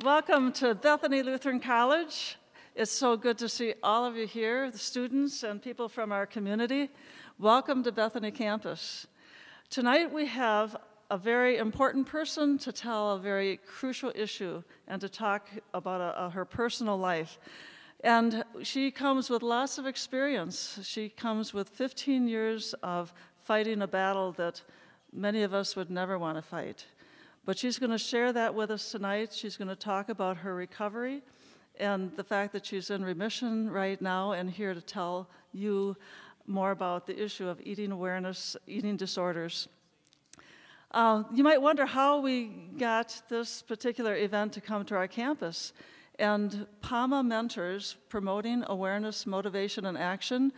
Welcome to Bethany Lutheran College. It's so good to see all of you here, the students and people from our community. Welcome to Bethany campus. Tonight we have a very important person to tell a very crucial issue and to talk about her personal life. And she comes with lots of experience. She comes with 15 years of fighting a battle that many of us would never want to fight. But she's going to share that with us tonight. She's going to talk about her recovery and the fact that she's in remission right now and here to tell you more about the issue of eating awareness, eating disorders. You might wonder how we got this particular event to come to our campus. And PAMA Mentors, Promoting Awareness, Motivation, and Action,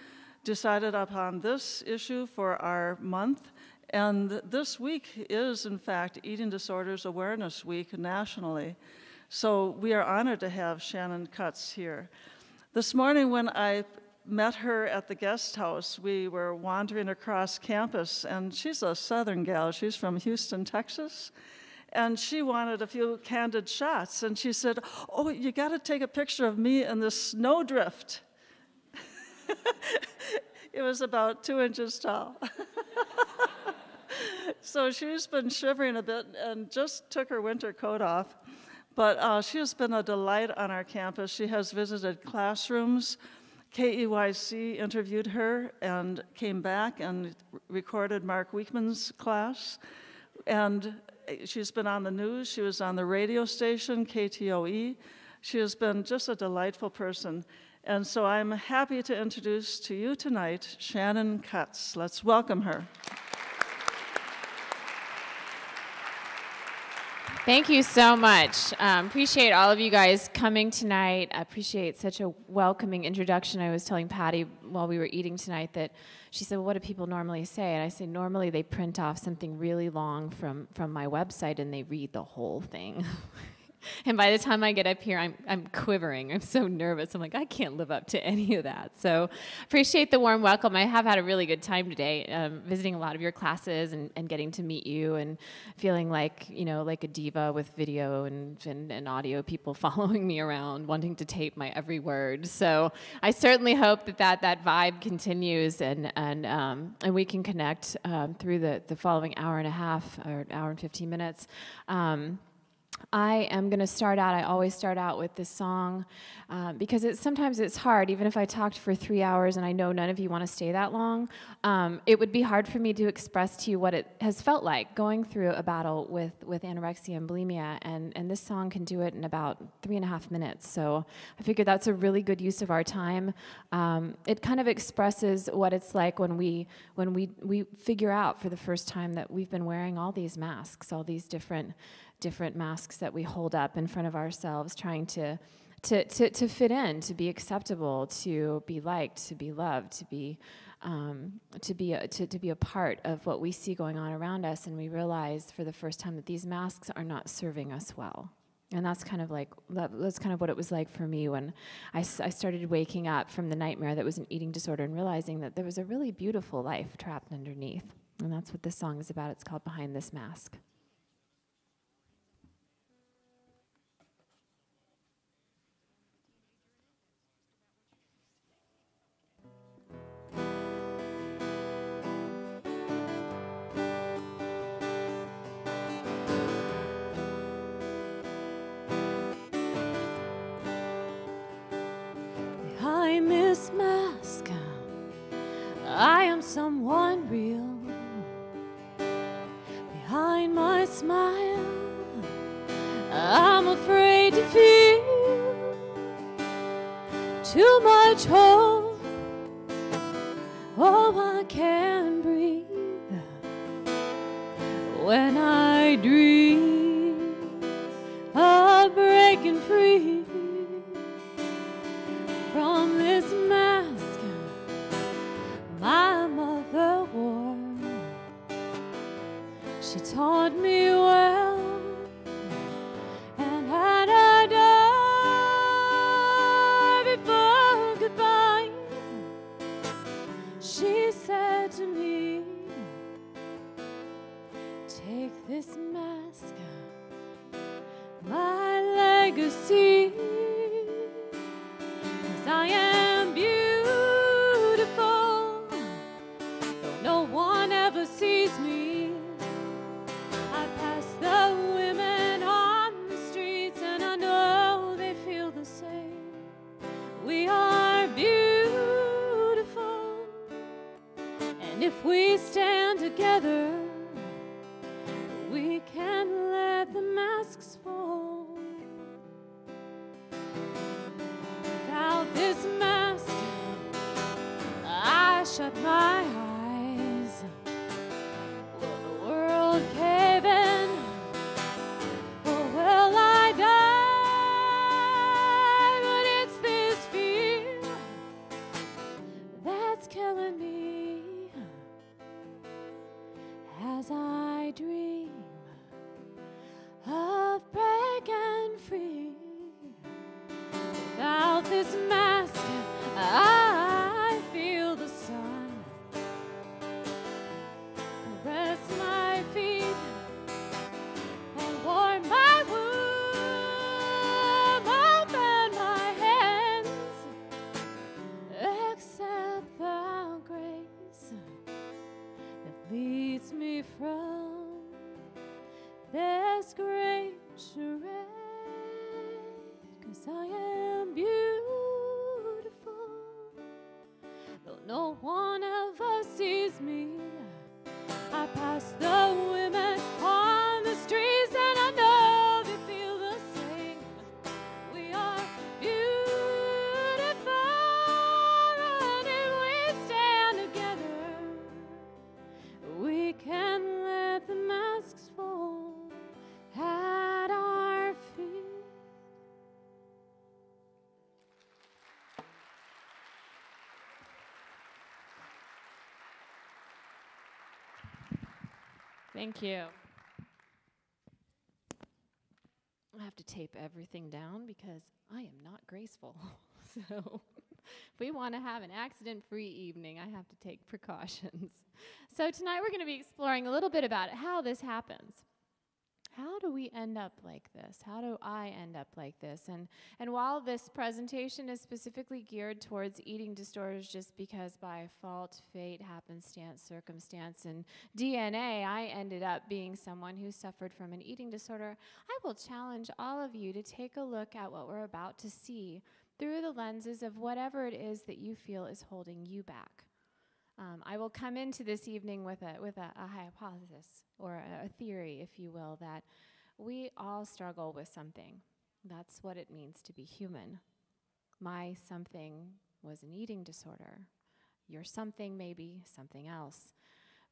decided upon this issue for our month. And this week is, in fact, Eating Disorders Awareness Week nationally. So we are honored to have Shannon Cutts here. This morning when I met her at the guest house, we were wandering across campus, and she's a southern gal. She's from Houston, Texas. And she wanted a few candid shots. And she said, "Oh, you got to take a picture of me in this snowdrift." It was about 2 inches tall. So she's been shivering a bit and just took her winter coat off. But she has been a delight on our campus. She has visited classrooms. KEYC interviewed her and came back and recorded Mark Weekman's class. And she's been on the news. She was on the radio station, KTOE. She has been just a delightful person. And so I'm happy to introduce to you tonight Shannon Cutts. Let's welcome her. Thank you so much. Appreciate all of you guys coming tonight. I appreciate such a welcoming introduction. I was telling Patty while we were eating tonight that she said, "Well, what do people normally say?" And I say, normally they print off something really long from my website and they read the whole thing. And by the time I get up here, I'm quivering. I'm so nervous. I'm like, I can't live up to any of that. So appreciate the warm welcome. I have had a really good time today, visiting a lot of your classes and getting to meet you and feeling like, you know, like a diva with video and audio people following me around, wanting to tape my every word. So I certainly hope that vibe continues and we can connect through the following hour and a half or hour and 15 minutes. I am going to start out, I always start out with this song because sometimes it's hard, even if I talked for 3 hours and I know none of you want to stay that long, it would be hard for me to express to you what it has felt like going through a battle with anorexia and bulimia, and this song can do it in about 3.5 minutes, so I figured that's a really good use of our time. It kind of expresses what it's like when we figure out for the first time that we've been wearing all these masks, all these different masks that we hold up in front of ourselves, trying to fit in, to be acceptable, to be liked, to be loved, to be a part of what we see going on around us, and we realize for the first time that these masks are not serving us well. And that's kind of what it was like for me when I started waking up from the nightmare that was an eating disorder and realizing that there was a really beautiful life trapped underneath. And that's what this song is about. It's called Behind This Mask. Behind this mask, I am someone real. Behind my smile, I'm afraid to feel too much hope. Oh, I can't breathe when I dream of breaking free from this mask my mother wore. She taught me well, and had I died before goodbye, she said to me, take this mask, my leg legacy. 'Cause I am beautiful, though no one ever sees me. I pass the women on the streets, and I know they feel the same. We are beautiful, and if we stand together, we can let the masks fall. Without this mask, I shut my eyes. Will the world cave in, or will I die? But it's this fear that's killing me as I dream of breaking free. Without this mask, I feel the sun caress my feet and warm my womb, open my hands, accept the grace that leads me from this great charade. 'Cause I am beautiful, though no one ever sees me. I pass the women on the streets, and I know they feel the same. We are beautiful, and if we stand together, we can let the masks fall at our feet. Thank you. I have to tape everything down because I am not graceful. So if we want to have an accident-free evening, I have to take precautions. So tonight we're going to be exploring a little bit about how this happens. How do we end up like this? How do I end up like this? And while this presentation is specifically geared towards eating disorders just because by fault, fate, happenstance, circumstance, and DNA, I ended up being someone who suffered from an eating disorder, I will challenge all of you to take a look at what we're about to see through the lenses of whatever it is that you feel is holding you back. I will come into this evening with a hypothesis or a theory, if you will, that we all struggle with something. That's what it means to be human. My something was an eating disorder. Your something may be something else.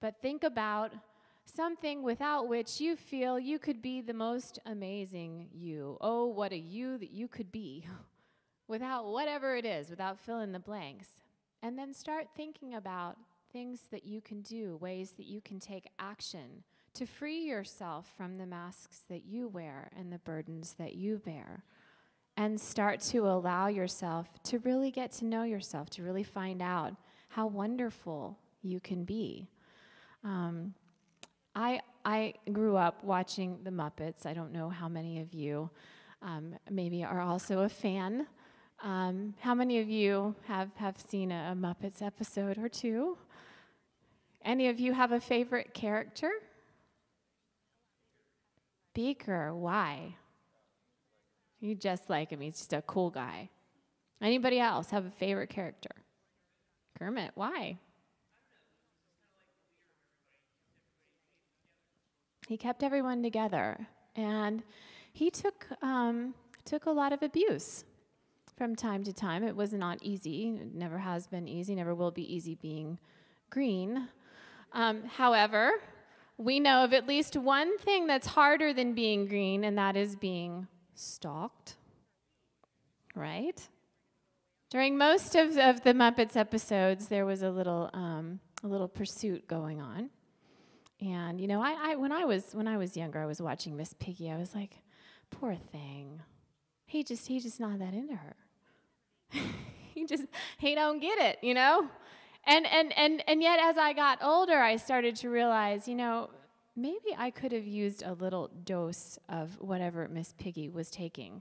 But think about something without which you feel you could be the most amazing you. Oh, what a you that you could be without whatever it is, without fill in the blanks. And then start thinking about things that you can do, ways that you can take action to free yourself from the masks that you wear and the burdens that you bear. And start to allow yourself to really get to know yourself, to really find out how wonderful you can be. I grew up watching The Muppets. I don't know how many of you maybe are also a fan. How many of you have seen a Muppets episode or two? Any of you have a favorite character? Beaker, why? You just like him, he's just a cool guy. Anybody else have a favorite character? Kermit, why? He kept everyone together, and he took a lot of abuse from time to time. It was not easy. It never has been easy, never will be easy being green. However, we know of at least one thing that's harder than being green, and that is being stalked, right? During most of the Muppets episodes, there was a little pursuit going on. And, you know, when I was younger, I was watching Miss Piggy. I was like, poor thing. He's just not that into her. he don't get it, you know? And yet as I got older, I started to realize, you know, maybe I could have used a little dose of whatever Miss Piggy was taking